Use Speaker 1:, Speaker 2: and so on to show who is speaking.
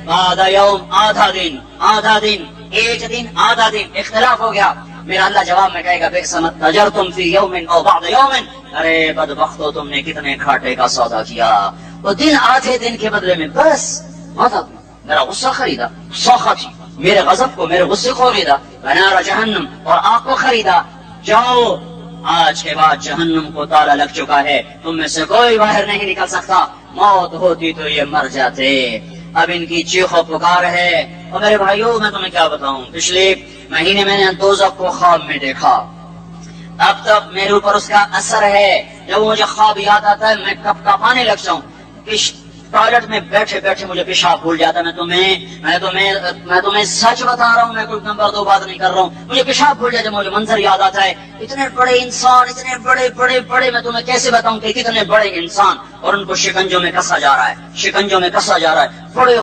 Speaker 1: बाद यौम, आधा दिन, एक दिन आधा दिन, इख्तिलाफ हो गया। मेरा अल्लाह जवाब में कहेगा बिकसमत तजरतुम फी यौमिन औ बाद यौमिन, अरे बदबख्तो तुमने कितने घाटे का सौदा किया। वो दिन आधे दिन के बदले में बस मतलब मेरा गुस्सा खरीदा, सौखा थी, मेरे गजब को, मेरे गुस्से को खरीदा, बनारा जहन्नम, और आग को खरीदा। जाओ, आज के बाद जहन्नम को ताला लग चुका है, तुम में से कोई बाहर नहीं निकल सकता। मौत होती तो ये मर जाते। अब इनकी चीखो पुकार है। और मेरे भाइयों, मैं तुम्हें क्या बताऊं, पिछले महीने मैंने दोज़ख को ख्वाब में देखा। अब तक मेरे ऊपर उसका असर है। जब मुझे ख्वाब याद आता है मैं कपकाने लग जाऊं। टॉयलेट में बैठे बैठे मुझे पेशाब भूल जाता है। मैं तुम्हें सच बता रहा हूँ, मैं कोई नंबर 2 बात नहीं कर रहा हूँ। मुझे पेशाब भूल जाता है, मुझे मंजर याद आता है। इतने बड़े इंसान, इतने बड़े बड़े बड़े, मैं तुम्हें कैसे बताऊं कि कितने बड़े इंसान, और उनको शिकंजों में कसा जा रहा है, शिकंजों में कसा जा रहा है। बड़े